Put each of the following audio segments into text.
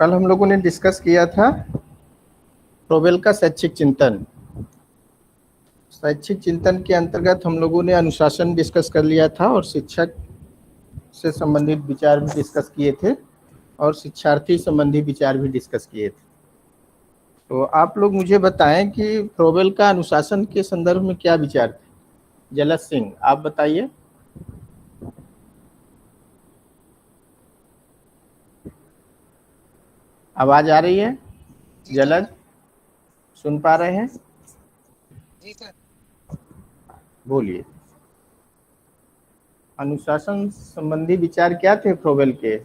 कल हम लोगों ने डिस्कस किया था फ्रोबेल का शैक्षिक चिंतन। शैक्षिक चिंतन के अंतर्गत हम लोगों ने अनुशासन डिस्कस कर लिया था और शिक्षक से संबंधित विचार भी डिस्कस किए थे और शिक्षार्थी संबंधी विचार भी डिस्कस किए थे। तो आप लोग मुझे बताएं कि फ्रोबेल का अनुशासन के संदर्भ में क्या विचार थे। जलज सिंह, आप बताइए। आवाज आ रही है? जलज, सुन पा रहे हैं? जी सर। बोलिए। अनुशासन संबंधी विचार क्या थे फ्रोबेल के?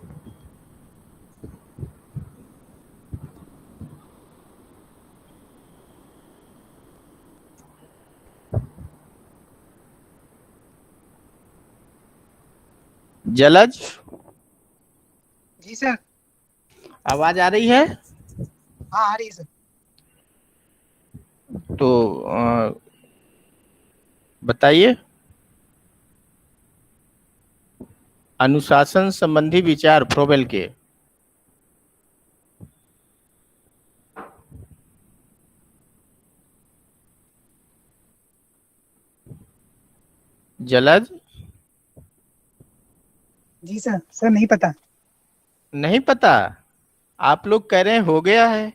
जलज, जी सर। आवाज आ रही है? हाँ आ रही है सर। तो बताइए अनुशासन संबंधी विचार फ्रोबेल के। जलज, जी सर। सर नहीं पता। नहीं पता? आप लोग कह रहे हैं हो गया है।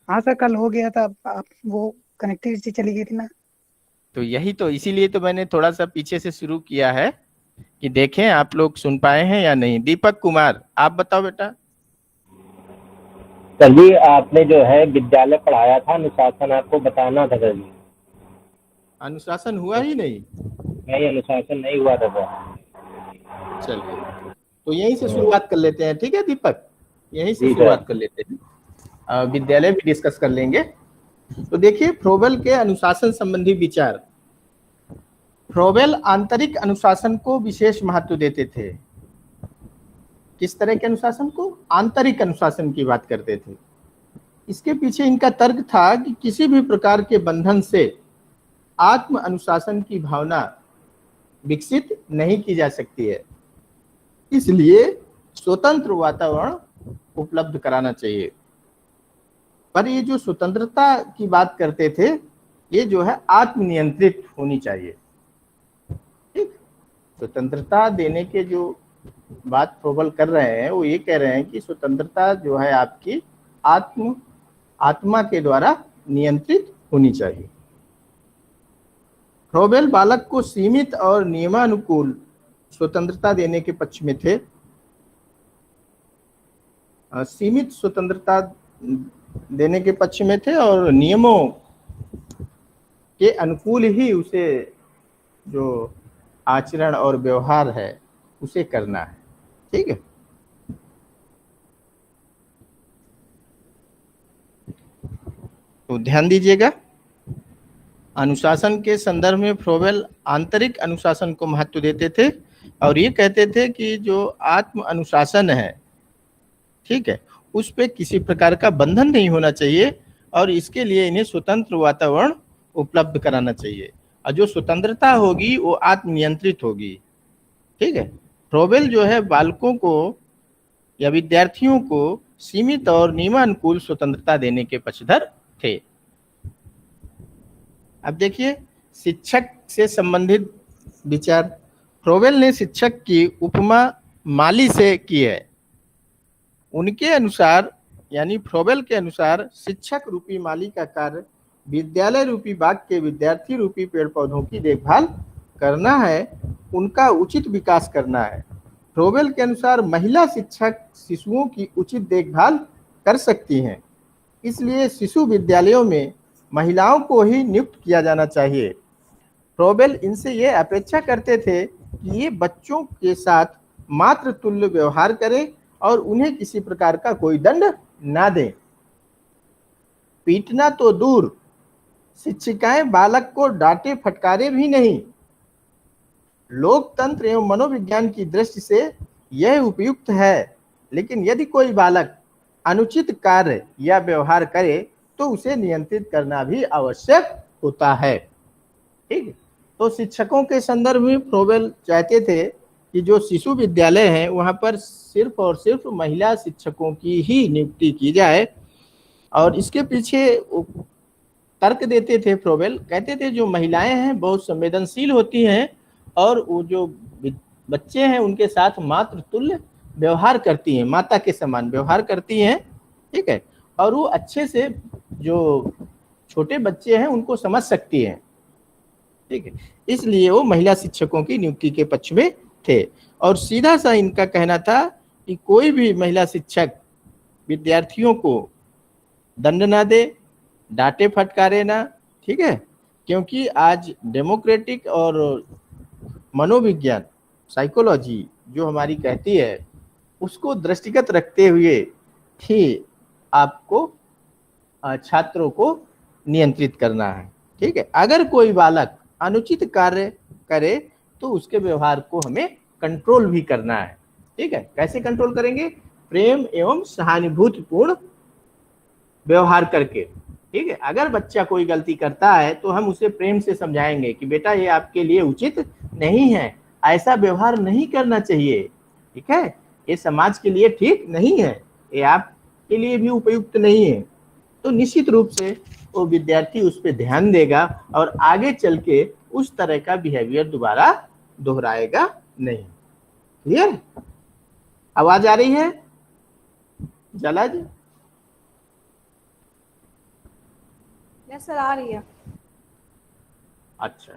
हाँ सर, कल हो गया था। आप वो कनेक्टिविटी चली गई थी ना। तो यही तो, इसीलिए तो मैंने थोड़ा सा पीछे से शुरू किया है कि देखें आप लोग सुन पाए हैं या नहीं। दीपक कुमार, आप बताओ बेटा। सर जी, आपने जो है विद्यालय पढ़ाया था, अनुशासन आपको बताना था सर जी। अनुशासन हुआ ही नहीं? नहीं, अनुशासन नहीं हुआ था सर। चलिए, तो यहीं से शुरुआत कर लेते हैं। ठीक है दीपक, यहीं से जी शुरुआत सर। कर लेते हैं, विद्यालय भी डिस्कस कर लेंगे। तो देखिए फ्रोबेल के अनुशासन संबंधी विचार। फ्रोबेल आंतरिक अनुशासन को विशेष महत्व देते थे। किस तरह के अनुशासन को? आंतरिक अनुशासन की बात करते थे। इसके पीछे इनका तर्क था कि किसी भी प्रकार के बंधन से आत्म अनुशासन की भावना विकसित नहीं की जा सकती है, इसलिए स्वतंत्र वातावरण उपलब्ध कराना चाहिए। पर ये जो स्वतंत्रता की बात करते थे, ये जो है आत्मनियंत्रित होनी चाहिए। ठीक, स्वतंत्रता देने के जो बात फ्रोबेल कर रहे हैं, वो ये कह रहे हैं कि स्वतंत्रता जो है आपकी आत्मा के द्वारा नियंत्रित होनी चाहिए। फ्रोबेल बालक को सीमित और नियमानुकूल स्वतंत्रता देने के पक्ष में थे। सीमित स्वतंत्रता देने के पक्ष में थे और नियमों के अनुकूल ही उसे जो आचरण और व्यवहार है उसे करना है। ठीक है, तो ध्यान दीजिएगा। अनुशासन के संदर्भ में फ्रोबेल आंतरिक अनुशासन को महत्व देते थे और ये कहते थे कि जो आत्म अनुशासन है, ठीक है, उस पे किसी प्रकार का बंधन नहीं होना चाहिए और इसके लिए इन्हें स्वतंत्र वातावरण उपलब्ध कराना चाहिए और जो स्वतंत्रता होगी वो आत्मनियंत्रित होगी। ठीक है, फ्रोबेल जो है बालकों को या विद्यार्थियों को सीमित और नियमानुकूल स्वतंत्रता देने के पक्षधर थे। अब देखिए शिक्षक से संबंधित विचार। फ्रोबेल ने शिक्षक की उपमा माली से की है। उनके अनुसार, यानी फ्रोबेल के अनुसार, शिक्षक रूपी माली का कार्य विद्यालय रूपी बाग के विद्यार्थी रूपी पेड़ पौधों की देखभाल करना है, उनका उचित विकास करना है। फ्रोबेल के अनुसार महिला शिक्षक शिशुओं की उचित देखभाल कर सकती हैं, इसलिए शिशु विद्यालयों में महिलाओं को ही नियुक्त किया जाना चाहिए। फ्रोबेल इनसे ये अपेक्षा करते थे कि ये बच्चों के साथ मातृ तुल्य व्यवहार करें और उन्हें किसी प्रकार का कोई दंड ना दें। पीटना तो दूर, शिक्षिकाएं बालक को डांटे फटकारे भी नहीं। लोकतंत्र एवं मनोविज्ञान की दृष्टि से यह उपयुक्त है, लेकिन यदि कोई बालक अनुचित कार्य या व्यवहार करे तो उसे नियंत्रित करना भी आवश्यक होता है। ठीक, तो शिक्षकों के संदर्भ में फ्रोबेल चाहते थे कि जो शिशु विद्यालय हैं वहाँ पर सिर्फ और सिर्फ महिला शिक्षकों की ही नियुक्ति की जाए। और इसके पीछे तर्क देते थे फ्रोबेल, कहते थे जो महिलाएं हैं बहुत संवेदनशील होती हैं और वो जो बच्चे हैं उनके साथ मातृ तुल्य व्यवहार करती हैं, माता के समान व्यवहार करती हैं, ठीक है, और वो अच्छे से जो छोटे बच्चे हैं उनको समझ सकती हैं, ठीक है, इसलिए वो महिला शिक्षकों की नियुक्ति के पक्ष में थे। और सीधा सा इनका कहना था कि कोई भी महिला शिक्षक विद्यार्थियों को दंड ना दे, डांटे फटकारे ना, ठीक है, क्योंकि आज डेमोक्रेटिक और मनोविज्ञान साइकोलॉजी जो हमारी कहती है उसको दृष्टिगत रखते हुए ही आपको छात्रों को नियंत्रित करना है, ठीक है। अगर कोई बालक अनुचित कार्य करे तो उसके व्यवहार को हमें कंट्रोल भी करना है, ठीक है। कैसे कंट्रोल करेंगे? प्रेम एवं सहानुभूतिपूर्ण व्यवहार करके, ठीक है। अगर बच्चा कोई गलती करता है तो हम उसे प्रेम से समझाएंगे कि बेटा ये आपके लिए उचित नहीं है, ऐसा व्यवहार नहीं करना चाहिए, ठीक है, ये समाज के लिए ठीक नहीं है, ये आपके लिए भी उपयुक्त नहीं है। तो निश्चित रूप से वो विद्यार्थी उस पर ध्यान देगा और आगे चल के उस तरह का बिहेवियर दोबारा दोहराएगा नहीं। क्लियर? आवाज आ रही है जलाज? यस सर, आ रही है। अच्छा,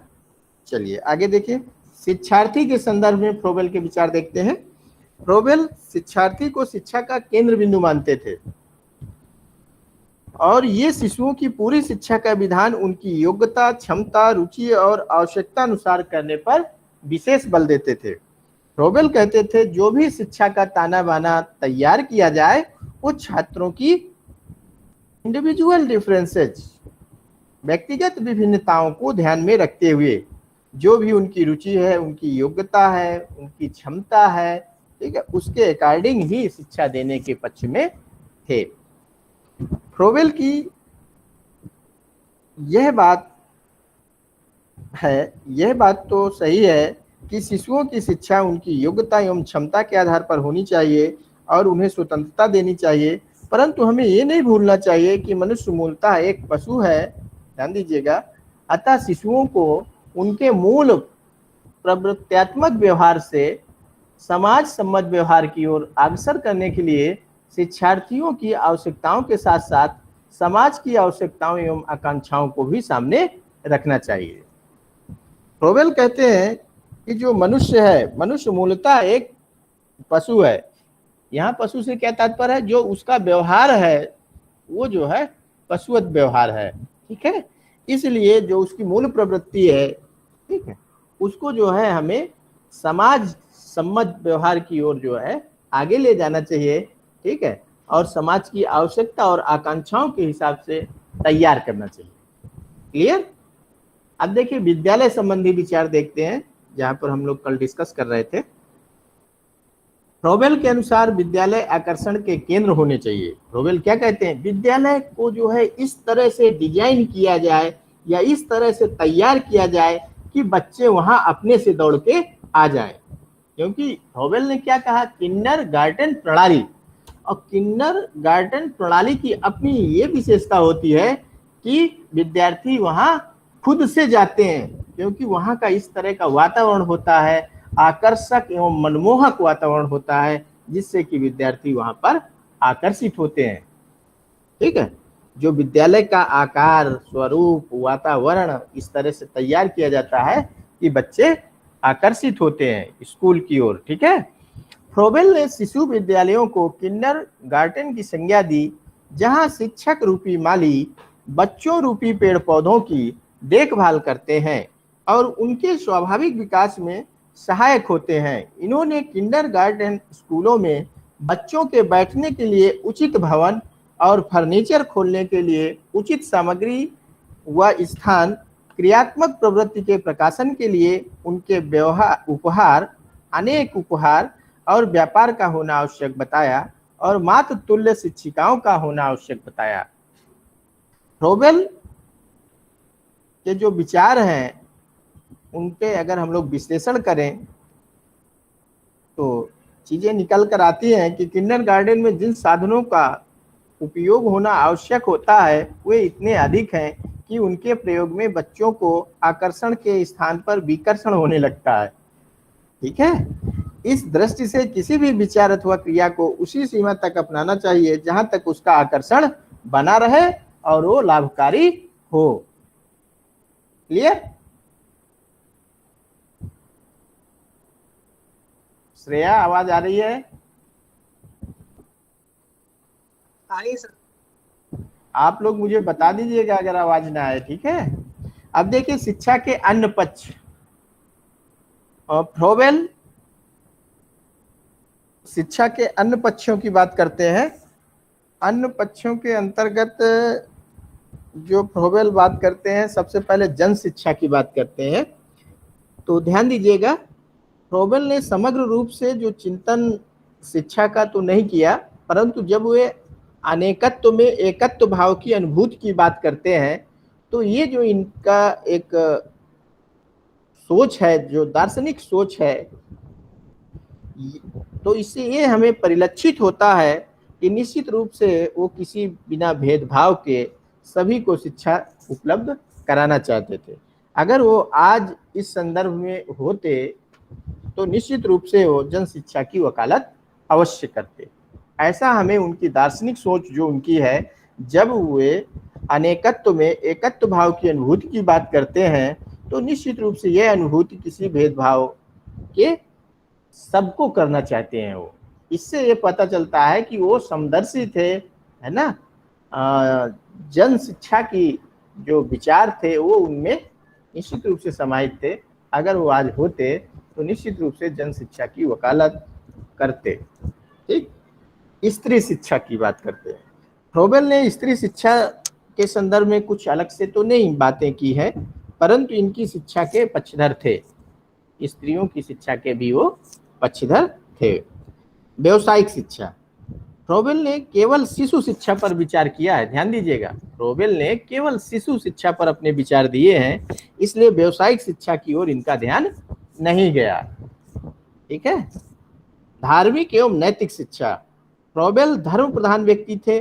चलिए आगे देखिए। शिक्षार्थी के संदर्भ में फ्रोबेल के विचार देखते हैं। फ्रोबेल शिक्षार्थी को शिक्षा का केंद्र बिंदु मानते थे और ये शिशुओं की पूरी शिक्षा का विधान उनकी योग्यता, क्षमता, रुचि और आवश्यकता अनुसार करने पर विशेष बल देते थे। फ्रोबेल कहते थे जो भी शिक्षा का ताना बाना तैयार किया जाए वो छात्रों की इंडिविजुअल डिफरेंसेज, व्यक्तिगत विभिन्नताओं को ध्यान में रखते हुए जो भी उनकी रुचि है, उनकी योग्यता है, उनकी क्षमता है, ठीक है, उसके अकॉर्डिंग ही शिक्षा देने के पक्ष में थे। फ्रोबेल की यह बात तो सही है कि शिशुओं की शिक्षा उनकी योग्यता एवं क्षमता के आधार पर होनी चाहिए और उन्हें स्वतंत्रता देनी चाहिए, परंतु हमें ये नहीं भूलना चाहिए कि मनुष्य मूलतः एक पशु है, ध्यान दीजिएगा। अतः शिशुओं को उनके मूल प्रवृत्त्यात्मक व्यवहार से समाज सम्मत व्यवहार की ओर अग्रसर करने के लिए शिक्षार्थियों की आवश्यकताओं के साथ साथ समाज की आवश्यकताओं एवं आकांक्षाओं को भी सामने रखना चाहिए। फ्रोबेल कहते हैं कि जो मनुष्य है, मनुष्य मूलतः एक पशु है। यहाँ पशु से क्या तात्पर्य है? जो उसका व्यवहार है वो जो है पशुवत व्यवहार है, ठीक है। इसलिए जो उसकी मूल प्रवृत्ति है, ठीक है, उसको जो है हमें समाज सम्मत व्यवहार की ओर जो है आगे ले जाना चाहिए, ठीक है, और समाज की आवश्यकता और आकांक्षाओं के हिसाब से तैयार करना चाहिए। क्लियर? अब देखिए विद्यालय संबंधी विचार देखते हैं, जहां पर हम लोग कल डिस्कस कर रहे थे। फ्रोबेल के अनुसार विद्यालय आकर्षण के केंद्र होने चाहिए। फ्रोबेल क्या कहते हैं? विद्यालय को जो है इस तरह से डिजाइन किया जाए या इस तरह से तैयार किया जाए कि बच्चे वहां अपने से दौड़ के आ जाएं। क्योंकि फ्रोबेल ने क्या कहा? किंडरगार्टन प्रणाली, और किंडरगार्टन प्रणाली की अपनी ये विशेषता होती है कि विद्यार्थी वहां खुद से जाते हैं, क्योंकि वहां का इस तरह का वातावरण होता है, आकर्षक एवं मनमोहक वातावरण होता है, जिससे कि विद्यार्थी वहां पर आकर्षित होते हैं, ठीक है। जो विद्यालय का आकार, स्वरूप, वातावरण इस तरह से तैयार किया जाता है कि बच्चे आकर्षित होते हैं स्कूल की ओर, ठीक है। फ्रोबेल ने शिशु विद्यालयों को किंडरगार्टन की संज्ञा दी, जहां शिक्षक रूपी माली बच्चों रूपी पेड़ पौधों की देखभाल करते हैं और उनके स्वाभाविक विकास में सहायक होते हैं। इन्होंने किंडरगार्टन स्कूलों में बच्चों के बैठने के लिए उचित भवन और फर्नीचर खोलने के लिए उचित सामग्री व स्थान, क्रियात्मक प्रवृत्ति के प्रकाशन के लिए उनके अनेक उपहार और व्यापार का होना आवश्यक बताया और मातृ तुल्य शिक्षिकाओं का होना आवश्यक बताया। फ्रोबेल के जो विचार हैं उनके अगर हम लोग विश्लेषण करें तो चीजें निकल कर आती हैं कि किंडरगार्टन में जिन साधनों का उपयोग होना आवश्यक होता है वे इतने अधिक हैं कि उनके प्रयोग में बच्चों को आकर्षण के स्थान पर विकर्षण होने लगता है। ठीक है, इस दृष्टि से किसी भी विचार अथवा क्रिया को उसी सीमा तक अपनाना चाहिए जहां तक उसका आकर्षण बना रहे और वो लाभकारी हो। क्लियर? श्रेया, आवाज आ रही है? आ रही है सर। आप लोग मुझे बता दीजिएगा अगर आवाज ना आए, ठीक है। अब देखिए शिक्षा के अन्य पक्ष, फ्रोबेल शिक्षा के अन्य पक्षों की बात करते हैं। अन्य पक्षों के अंतर्गत जो फ्रोबेल बात करते हैं, सबसे पहले जन शिक्षा की बात करते हैं। तो ध्यान दीजिएगा, फ्रोबेल ने समग्र रूप से जो चिंतन शिक्षा का तो नहीं किया, परंतु जब वे अनेकत्व में एकत्व भाव की अनुभूति की बात करते हैं तो ये जो इनका एक सोच है, जो दार्शनिक सोच है, तो इससे ये हमें परिलक्षित होता है कि निश्चित रूप से वो किसी बिना भेदभाव के सभी को शिक्षा उपलब्ध कराना चाहते थे। अगर वो आज इस संदर्भ में होते तो निश्चित रूप से वो जन शिक्षा की वकालत अवश्य करते। ऐसा हमें उनकी दार्शनिक सोच जो उनकी है, जब वे अनेकत्व में एकत्व भाव की अनुभूति की बात करते हैं तो निश्चित रूप से यह अनुभूति किसी भेदभाव के सबको करना चाहते हैं वो। इससे ये पता चलता है कि वो समदर्शी थे, है ना। जन शिक्षा की जो विचार थे वो उनमें निश्चित रूप से समाहित थे। अगर वो आज होते तो निश्चित रूप से जन शिक्षा की वकालत करते। ठीक, स्त्री शिक्षा की बात करते हैं। फ्रोबेल ने स्त्री शिक्षा के संदर्भ में कुछ अलग से तो नहीं बातें की है, परंतु इनकी शिक्षा के पक्षधर थे, स्त्रियों की शिक्षा के भी वो पक्षधर थे। व्यवसायिक शिक्षा, फ्रोबेल ने केवल शिशु शिक्षा पर विचार किया है। ध्यान दीजिएगा, फ्रोबेल ने केवल शिशु शिक्षा पर अपने विचार दिए हैं, इसलिए व्यवसायिक शिक्षा की ओर इनका ध्यान नहीं गया। ठीक है। धार्मिक एवं नैतिक शिक्षा, फ्रोबेल धर्म प्रधान व्यक्ति थे,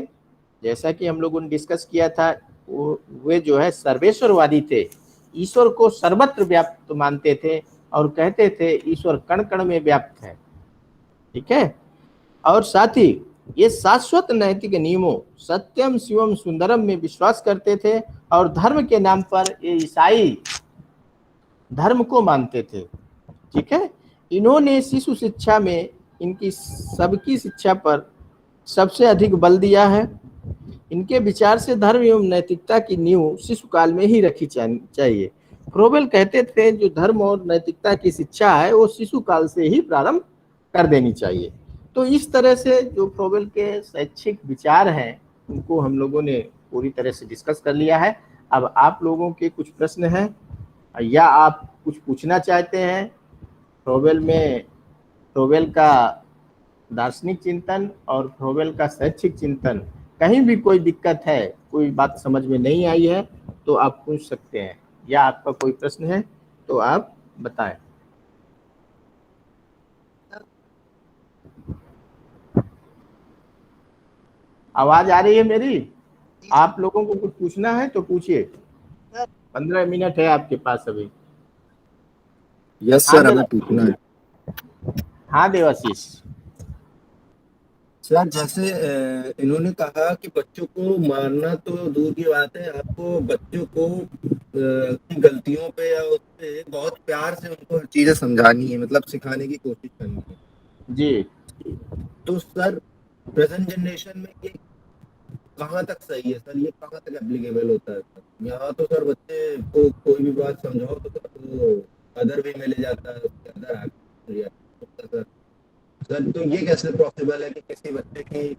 जैसा कि हम लोगों ने डिस्कस किया था। वे जो है सर्वेश्वरवादी थे, ईश्वर को सर्वत्र व्याप्त मानते थे और कहते थे ईश्वर कण कण में व्याप्त है। ठीक है। और साथ ही ये शाश्वत नैतिक नियमों सत्यम शिवम सुंदरम में विश्वास करते थे और धर्म के नाम पर ये ईसाई धर्म को मानते थे। ठीक है। इन्होंने शिशु शिक्षा में इनकी सबकी शिक्षा पर सबसे अधिक बल दिया है। इनके विचार से धर्म एवं नैतिकता की नींव शिशु काल में ही रखी चाहिए। फ्रोबेल कहते थे जो धर्म और नैतिकता की शिक्षा है वो शिशु काल से ही प्रारंभ कर देनी चाहिए। तो इस तरह से जो फ्रोबेल के शैक्षिक विचार हैं उनको हम लोगों ने पूरी तरह से डिस्कस कर लिया है। अब आप लोगों के कुछ प्रश्न हैं या आप कुछ पूछना चाहते हैं फ्रोबेल का दार्शनिक चिंतन और फ्रोबेल का शैक्षिक चिंतन, कहीं भी कोई दिक्कत है, कोई बात समझ में नहीं आई है तो आप पूछ सकते हैं, या आपका कोई प्रश्न है तो आप बताएं। आवाज आ रही है मेरी? आप लोगों को कुछ पूछना है तो पूछिए, 15 मिनट है आपके पास अभी। यस सर, हमें पूछना है। हाँ देवाशीष सर, जैसे इन्होंने कहा कि बच्चों को मारना तो दूर की बात है, आपको बच्चों को की गलतियों पे या उस पे बहुत प्यार से उनको चीजें समझानी है, मतलब सिखाने की कोशिश करनी है जी। तो सर प्रेजेंट जनरेशन में ये कहाँ तक सही है सर, ये कहाँ तक एप्लीकेबल होता है सर? यहाँ तो सर बच्चे को कोई भी बात समझाओ तो सर वो अदर वे में ले जाता है, उसके अंदर सर सर तो ये कैसे पॉसिबल है कि किसी बच्चे की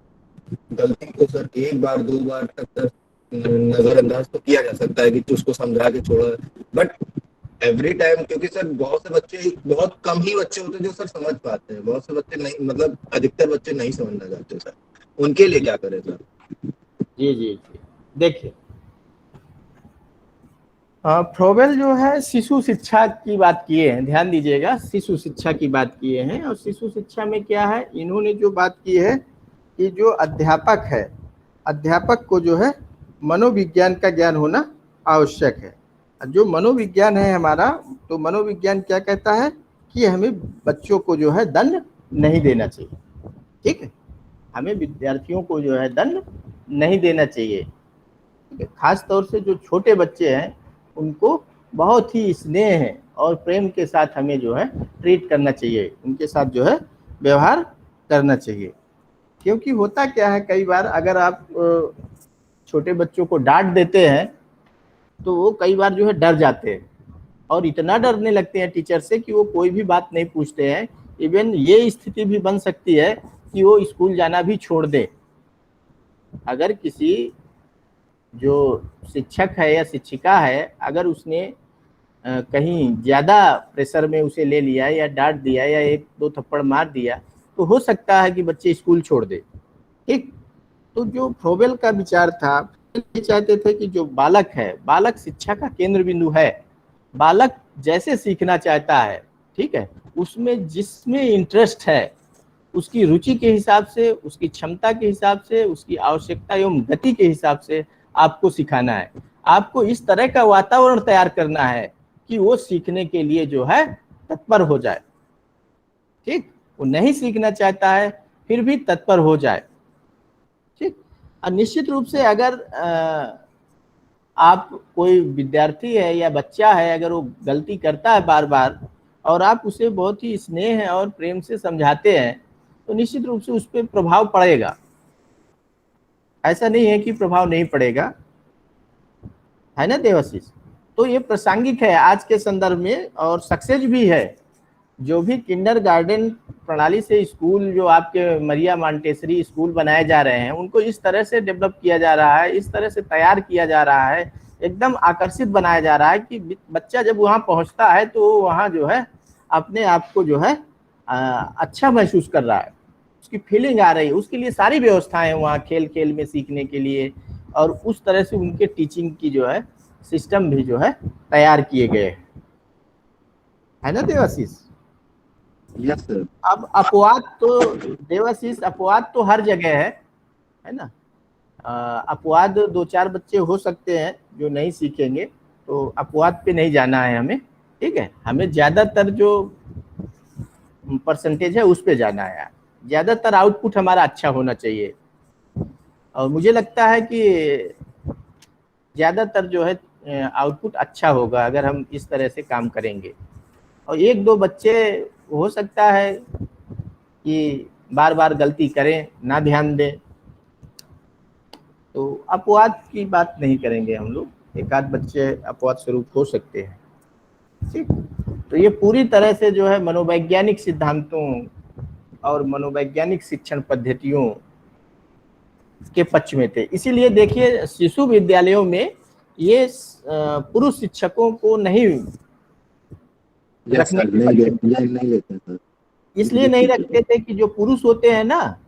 गलती को सर एक बार दो बार तक सर नजरअंदाज तो किया जा सकता है कि उसको समझा के छोड़ा, बट एवरी टाइम, क्योंकि सर बहुत से बच्चे, बहुत कम ही बच्चे होते हैं जो सर समझ पाते हैं, बहुत से बच्चे नहीं, मतलब अधिकतर बच्चे नहीं समझना चाहते सर, उनके लिए क्या करें सर? जी जी जी, देखिए फ्रोबेल जो है शिशु शिक्षा की बात किए हैं, ध्यान दीजिएगा, शिशु शिक्षा की बात किए हैं। और शिशु शिक्षा में क्या है, इन्होंने जो बात की है कि जो अध्यापक है, अध्यापक को जो है मनोविज्ञान का ज्ञान होना आवश्यक है। जो मनोविज्ञान है हमारा, तो मनोविज्ञान क्या कहता है कि हमें बच्चों को जो है दंड नहीं देना चाहिए, ठीक है, हमें विद्यार्थियों को जो है दंड नहीं देना चाहिए, ठीक है। खास तौर से जो छोटे बच्चे हैं उनको बहुत ही स्नेह है और प्रेम के साथ हमें जो है ट्रीट करना चाहिए, उनके साथ जो है व्यवहार करना चाहिए। क्योंकि होता क्या है, कई बार अगर आप छोटे बच्चों को डांट देते हैं तो वो कई बार जो है डर जाते हैं और इतना डरने लगते हैं टीचर से कि वो कोई भी बात नहीं पूछते हैं। इवन ये स्थिति भी बन सकती है कि वो स्कूल जाना भी छोड़ दे। अगर किसी जो शिक्षक है या शिक्षिका है, अगर उसने कहीं ज़्यादा प्रेशर में उसे ले लिया या डांट दिया या एक दो थप्पड़ मार दिया, तो हो सकता है कि बच्चे स्कूल छोड़ दे, ठीक। तो जो फ्रोबेल का विचार था, ये चाहते थे कि जो बालक है, बालक शिक्षा का केंद्र बिंदु है। बालक जैसे सीखना चाहता है, ठीक है, उसमें जिसमें इंटरेस्ट है, उसकी रुचि के हिसाब से, उसकी क्षमता के हिसाब से, उसकी आवश्यकता एवं गति के हिसाब से आपको सिखाना है। आपको इस तरह का वातावरण तैयार करना है कि वो सीखने के लिए जो है तत्पर हो जाए, ठीक। वो नहीं सीखना चाहता है फिर भी तत्पर हो जाए, ठीक। और निश्चित रूप से अगर आप कोई विद्यार्थी है या बच्चा है, अगर वो गलती करता है बार बार और आप उसे बहुत ही स्नेह और प्रेम से समझाते हैं, तो निश्चित रूप से उस पर प्रभाव पड़ेगा। ऐसा नहीं है कि प्रभाव नहीं पड़ेगा, है ना देवाशीष। तो ये प्रासंगिक है आज के संदर्भ में और सक्सेस भी है। जो भी किंडरगार्टन प्रणाली से स्कूल, जो आपके मरिया मॉन्टेसरी स्कूल बनाए जा रहे हैं, उनको इस तरह से डेवलप किया जा रहा है, इस तरह से तैयार किया जा रहा है, एकदम आकर्षित बनाया जा रहा है कि बच्चा जब वहाँ पहुँचता है तो वहाँ जो है अपने आप को जो है अच्छा महसूस कर रहा है, उसकी फीलिंग आ रही है। उसके लिए सारी व्यवस्थाएं वहाँ खेल खेल में सीखने के लिए, और उस तरह से उनके टीचिंग की जो है सिस्टम भी जो है तैयार किए गए, है ना देवाशीष। Yes sir. अब अपवाद तो देवाशीष, अपवाद तो हर जगह है ना। अपवाद दो चार बच्चे हो सकते हैं जो नहीं सीखेंगे, तो अपवाद पे नहीं जाना है हमें, ठीक है। हमें ज्यादातर जो परसेंटेज है उस पे जाना है, ज्यादातर आउटपुट हमारा अच्छा होना चाहिए। और मुझे लगता है कि ज्यादातर जो है आउटपुट अच्छा होगा अगर हम इस तरह से काम करेंगे। और एक दो बच्चे हो सकता है कि बार बार गलती करें, ना ध्यान दें, तो अपवाद की बात नहीं करेंगे हम लोग। एक आध बच्चे अपवाद स्वरूप हो सकते हैं, ठीक। तो ये पूरी तरह से जो है मनोवैज्ञानिक सिद्धांतों और मनोवैज्ञानिक शिक्षण पद्धतियों के पक्ष में थे। इसीलिए देखिए शिशु विद्यालयों में ये पुरुष शिक्षकों को नहीं रखने की नहीं लेते सर। इसलिए नहीं रखते थे कि जो पुरुष होते हैं ना,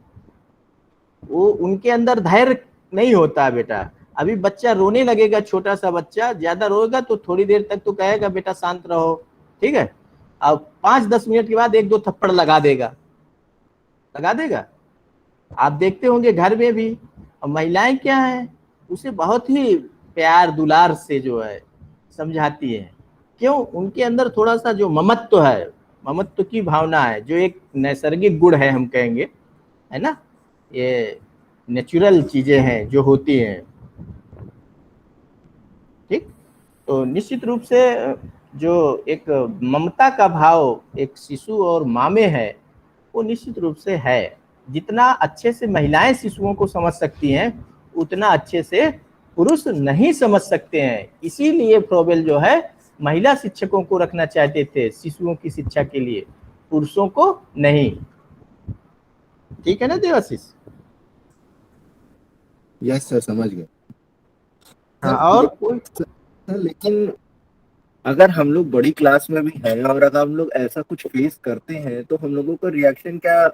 वो उनके अंदर धैर्य नहीं होता बेटा। अभी बच्चा रोने लगेगा, छोटा सा बच्चा ज्यादा रोएगा तो थोड़ी देर तक तो कहेगा बेटा शांत रहो, ठीक है। अब 5-10 मिनट के बाद एक दो थप्पड़ लगा देगा। आप देखते होंगे घर में भी। और महिलाएं क्या है, उसे बहुत ही प्यार दुलार से जो है समझाती है। क्यों? उनके अंदर थोड़ा सा जो ममत्व है, ममत्व की भावना है, जो एक नैसर्गिक गुण है हम कहेंगे, है ना। ये नेचुरल चीजें हैं जो होती हैं, ठीक। तो निश्चित रूप से जो एक ममता का भाव एक शिशु और माँ में है, वो निश्चित रूप से है। जितना अच्छे से महिलाएं शिशुओं को समझ सकती हैं, उतना अच्छे से पुरुष नहीं समझ सकते हैं। इसीलिए फ्रोबेल जो है महिला शिक्षकों को रखना चाहते थे शिशुओं की शिक्षा के लिए, पुरुषों को नहीं। ठीक है ना देवाशीष? यस सर, समझ गए। हाँ, और कोई सर लेकिन अगर हम लोग बड़ी क्लास में भी हैं और अगर हम लोग ऐसा कुछ फेस करते हैं तो हम लोगों का रिएक्शन क्या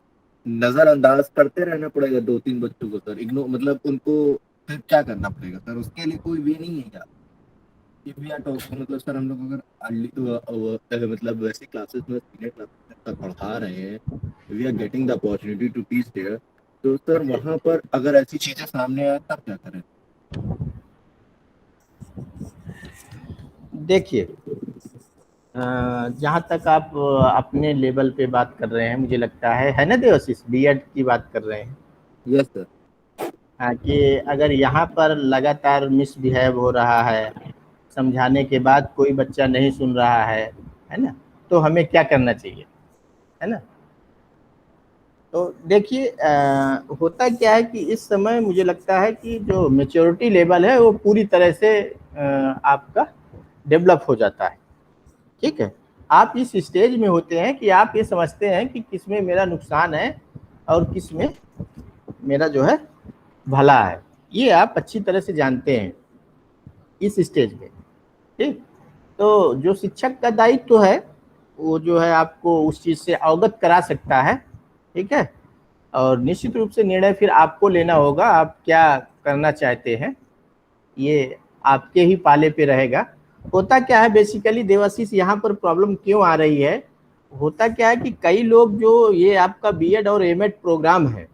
नजरअंदाज करते रहना पड़ेगा 2-3 बच्चों को सर? इग्नोर मतलब उनको फिर क्या करना पड़ेगा सर? उसके लिए कोई वे नहीं है क्या? if we are talking मतलब सर हम लोग अगर अर्ली मतलब वैसे क्लासेस में सीनियर क्लासेस तक पढ़ा रहे हैं, we are getting the opportunity to teach there, तो सर वहाँ पर अगर ऐसी चीजें सामने आए तब क्या करें? देखिए, जहाँ तक आप अपने लेवल पे बात कर रहे हैं, मुझे लगता है ना देवाशीष, बीएड की बात कर रहे हैं। Yes sir. हाँ, कि अगर यहाँ पर लगातार मिसबिहेव हो रहा है, समझाने के बाद कोई बच्चा नहीं सुन रहा है ना, तो हमें क्या करना चाहिए, है ना। तो देखिए, होता क्या है कि इस समय मुझे लगता है कि जो मैच्योरिटी लेवल है वो पूरी तरह से आपका डेवलप हो जाता है। ठीक है, आप इस स्टेज में होते हैं कि आप ये समझते हैं कि किसमें मेरा नुकसान है और किसमें मेरा जो है भला है, ये आप अच्छी तरह से जानते हैं इस स्टेज में। ठीक, तो जो शिक्षक का दायित्व है वो जो है आपको उस चीज़ से अवगत करा सकता है। ठीक है, और निश्चित रूप से निर्णय फिर आपको लेना होगा, आप क्या करना चाहते हैं, ये आपके ही पाले पे रहेगा। होता क्या है बेसिकली देवाशीष, यहाँ पर प्रॉब्लम क्यों आ रही है, होता क्या है कि कई लोग जो ये आपका बीएड और एमएड प्रोग्राम है,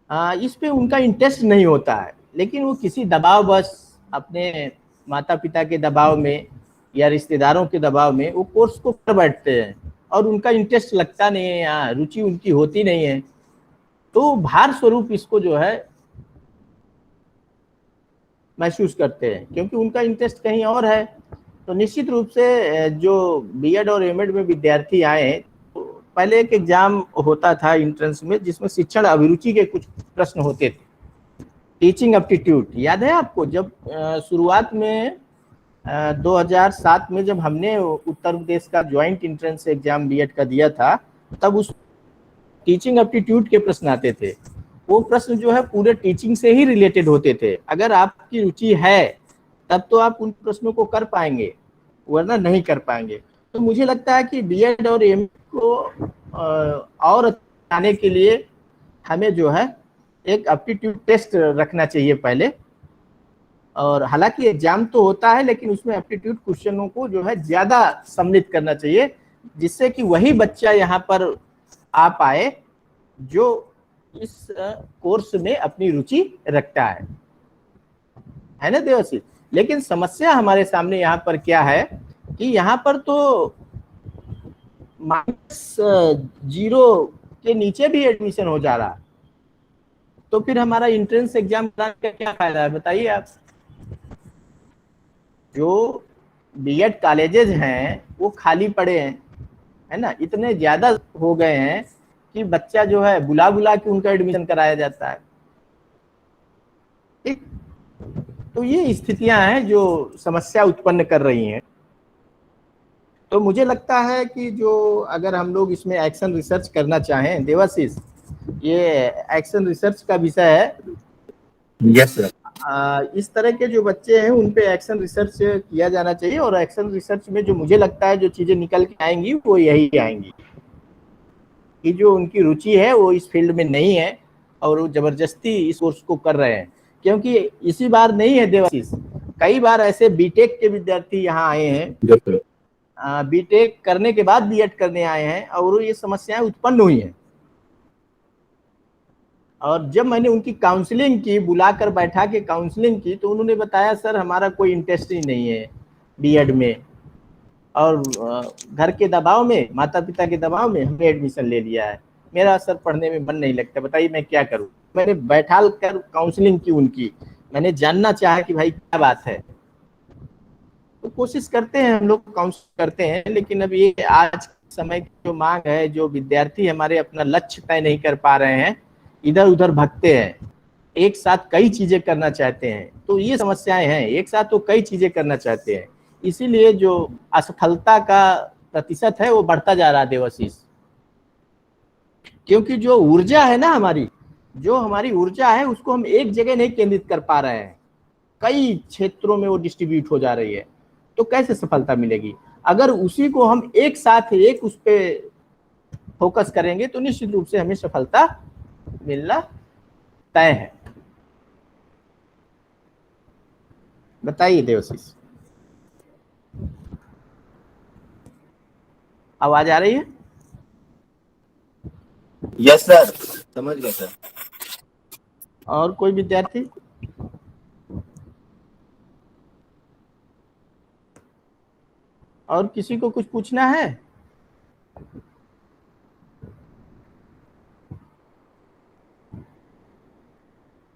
इस पे उनका इंटरेस्ट नहीं होता है, लेकिन वो किसी दबाव बस अपने माता पिता के दबाव में या रिश्तेदारों के दबाव में वो कोर्स को कर बैठते हैं और उनका इंटरेस्ट लगता नहीं है, यहाँ रुचि उनकी होती नहीं है, तो भार स्वरूप इसको जो है महसूस करते हैं क्योंकि उनका इंटरेस्ट कहीं और है। तो निश्चित रूप से जो बीएड और एमएड में विद्यार्थी आए, तो पहले एक एग्जाम होता था एंट्रेंस में जिसमें शिक्षण अभिरुचि के कुछ प्रश्न होते थे, टीचिंग एप्टीट्यूड, याद है आपको? जब शुरुआत में 2007 में जब हमने उत्तर प्रदेश का ज्वाइंट एंट्रेंस एग्जाम बीएड का दिया था, तब उस टीचिंग एप्टीट्यूड के प्रश्न आते थे। वो प्रश्न जो है पूरे टीचिंग से ही रिलेटेड होते थे। अगर आपकी रुचि है तब तो आप उन प्रश्नों को कर पाएंगे, वरना नहीं कर पाएंगे। तो मुझे लगता है कि बीएड और एमएड को और आने के लिए हमें जो है एक एप्टीट्यूड टेस्ट रखना चाहिए पहले, और हालांकि एग्जाम तो होता है लेकिन उसमें एप्टीट्यूड क्वेश्चनों को जो है ज्यादा सम्मिलित करना चाहिए, जिससे कि वही बच्चा यहाँ पर आ पाए जो इस कोर्स में अपनी रुचि रखता है ना देवाशीष। लेकिन समस्या हमारे सामने यहाँ पर क्या है कि यहाँ पर तो -0 के नीचे भी एडमिशन हो जा रहा, तो फिर हमारा एंट्रेंस एग्जाम का क्या फायदा है, बताइए आप। जो बीएड कॉलेजेस हैं वो खाली पड़े हैं, है ना, इतने ज्यादा हो गए हैं कि बच्चा जो है बुला बुला के उनका एडमिशन कराया जाता है। ठीक, तो ये स्थितियां हैं जो समस्या उत्पन्न कर रही हैं। तो मुझे लगता है कि जो अगर हम लोग इसमें एक्शन रिसर्च करना चाहें देवाशीष, ये एक्शन रिसर्च का विषय है। Yes sir. इस तरह के जो बच्चे हैं उन पे एक्शन रिसर्च किया जाना चाहिए, और एक्शन रिसर्च में जो मुझे लगता है जो चीजें निकल के आएंगी वो यही आएंगी कि जो उनकी रुचि है वो इस फील्ड में नहीं है और वो जबरदस्ती इस कोर्स को कर रहे हैं। क्योंकि इसी बार नहीं है देवाशीष, कई बार ऐसे बीटेक के विद्यार्थी यहाँ आए हैं, बीटेक करने के बाद बीएड करने आए हैं और ये समस्याएं उत्पन्न हुई हैं। और जब मैंने उनकी काउंसलिंग की, बुलाकर बैठा के काउंसलिंग की, तो उन्होंने बताया सर हमारा कोई इंटरेस्ट ही नहीं है बीएड में, और घर के दबाव में, माता पिता के दबाव में हमने एडमिशन ले लिया है, मेरा सर पढ़ने में मन नहीं लगता, बताइए मैं क्या करूं। मैंने बैठा कर काउंसलिंग की उनकी, मैंने जानना चाहा कि भाई क्या बात है। तो कोशिश करते हैं हम लोग, काउंसिल करते हैं, लेकिन अब ये आज समय की जो मांग है, जो विद्यार्थी हमारे अपना लक्ष्य तय नहीं कर पा रहे हैं, इधर उधर भगते हैं, एक साथ कई चीजें करना चाहते हैं, तो ये समस्याएं हैं। एक साथ तो कई चीजें करना चाहते हैं, इसीलिए जो असफलता का प्रतिशत है वो बढ़ता जा रहा है देवाशीष। क्योंकि जो ऊर्जा है ना हमारी, जो हमारी ऊर्जा है उसको हम एक जगह नहीं केंद्रित कर पा रहे हैं, कई क्षेत्रों में वो डिस्ट्रीब्यूट हो जा रही है, तो कैसे सफलता मिलेगी। अगर उसी को हम एक साथ एक उस पे फोकस करेंगे तो निश्चित रूप से हमें सफलता मिलना तय है। बताइए देवशीष, आवाज आ रही है? यस सर, समझ गया सर। और कोई विद्यार्थी? और किसी को कुछ पूछना है?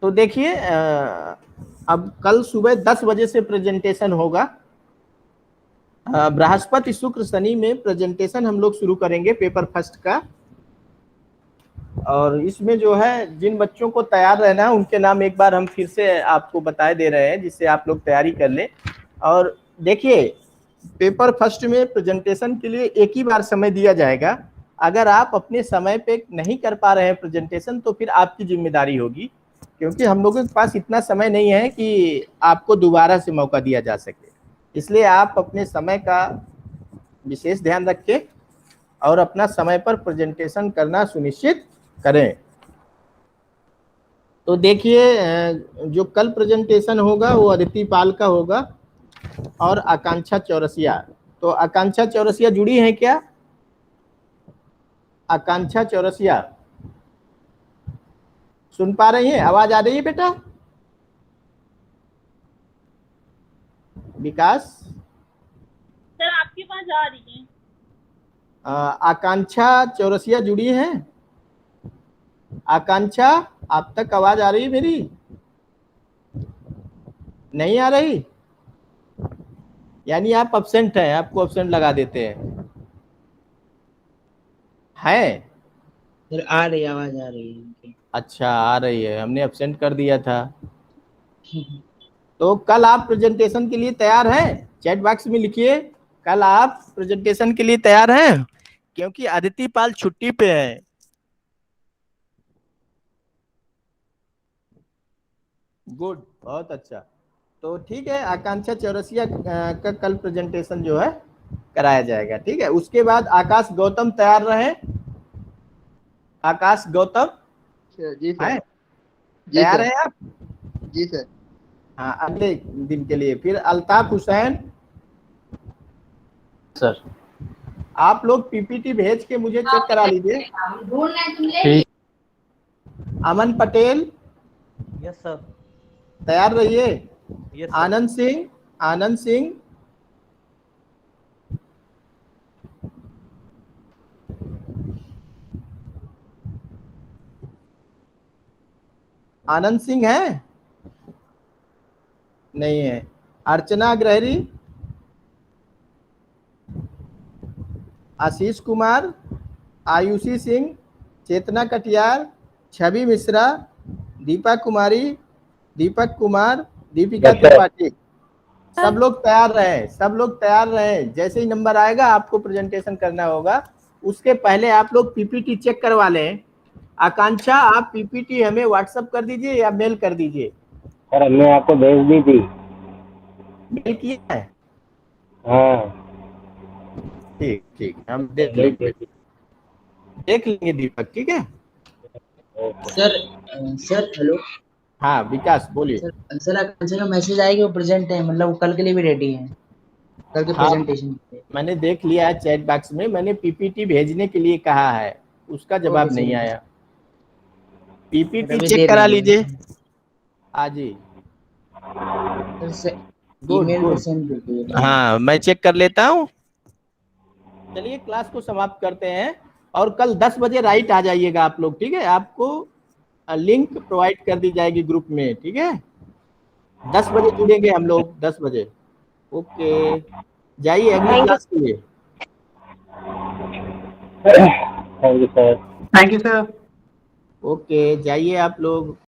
तो देखिए, अब कल सुबह 10 बजे से प्रेजेंटेशन होगा। बृहस्पति शुक्र शनि में प्रेजेंटेशन हम लोग शुरू करेंगे पेपर फर्स्ट का। और इसमें जो है जिन बच्चों को तैयार रहना है उनके नाम एक बार हम फिर से आपको बताए दे रहे हैं, जिससे आप लोग तैयारी कर लें। और देखिए, पेपर फर्स्ट में प्रेजेंटेशन के लिए एक ही बार समय दिया जाएगा। अगर आप अपने समय पे नहीं कर पा रहे हैं प्रेजेंटेशन तो फिर आपकी जिम्मेदारी होगी, क्योंकि हम लोगों के पास इतना समय नहीं है कि आपको दोबारा से मौका दिया जा सके। इसलिए आप अपने समय का विशेष ध्यान रखें और अपना समय पर प्रेजेंटेशन करना सुनिश्चित करें। तो देखिए, जो कल प्रेजेंटेशन होगा वो अदिति पाल का होगा और आकांक्षा चौरसिया। तो आकांक्षा चौरसिया जुड़ी है क्या? आकांक्षा चौरसिया सुन पा रही है? आवाज आ रही है बेटा? विकास सर आपके पास आ रही है। आकांक्षा चौरसिया जुड़ी है? आकांक्षा, आप तक आवाज आ रही है मेरी? नहीं आ रही? यानी आप अब्सेंट हैं, आपको अब्सेंट लगा देते हैं। है? सर आ रही आवाज आ रही है। अच्छा, आ रही है, हमने अब्सेंट कर दिया था। तो कल आप प्रेजेंटेशन के लिए तैयार हैं? चैट बॉक्स में लिखिए, कल आप प्रेजेंटेशन के लिए तैयार हैं? क्योंकि अदिति पाल छुट्टी पे है। गुड, बहुत अच्छा। तो ठीक है, आकांक्षा चौरसिया का कल प्रेजेंटेशन जो है कराया जाएगा। ठीक है, उसके बाद आकाश गौतम तैयार रहे। आकाश गौतम जी सर। है? जी तैयार सर। है आप? जी सर। हाँ, अगले दिन के लिए। फिर अल्ताफ हुसैन सर। आप लोग पीपीटी भेज के मुझे चेक करा लीजिए। ठीक। अमन पटेल यस सर। तैयार रहिए। यस आनंद सिंह, आनंद सिंह आनंद सिंह है? नहीं है। अर्चना अग्रहरी, आशीष कुमार, आयुषी सिंह, चेतना कटियार, छवि मिश्रा, दीपा कुमारी, दीपक कुमार, दीपिका अच्छा। त्रिपाठी, सब लोग तैयार रहे, सब लोग तैयार रहे। जैसे ही नंबर आएगा आपको प्रेजेंटेशन करना होगा। उसके पहले आप लोग पीपीटी चेक करवा लें। आकांक्षा, आप पीपीटी हमें व्हाट्सएप कर दीजिए या मेल कर दीजिए। सर हमने आपको भेज दी थी। मेल किया है? हाँ। ठीक ठीक, हम देख लेंगे, देख लेंगे दीपक। ठीक है सर सर हेलो। हाँ विकास बोलिए। सर आकांक्षा का मैसेज आया कि वो प्रेजेंट है, मतलब वो कल के लिए भी रेडी है, कल के हाँ, प्रेजेंटेशन के लिए। मैंने देख लिया है चैट बॉक्स में, मैंने पीपीटी भेजने के लिए कहा है, उसका जवाब नहीं आया। पीपीटी अभी चेक दे करा देंगे। लीजिए आज ही। सर गुड ईमेल गुड, पे सेंड कर दीजिए। हाँ मैं चेक कर लेता हूँ। चलिए क्लास को समाप्त करते हैं और कल 10 बजे राइट आ जाइएगा आप लोग। ठीक है, आपको लिंक प्रोवाइड कर दी जाएगी ग्रुप में। ठीक है, 10 बजे जुड़ेंगे हम लोग, 10 बजे। ओके, जाइए अगली क्लास के लिए। Thank you sir. Thank you sir. Okay, जाइए आप लोग।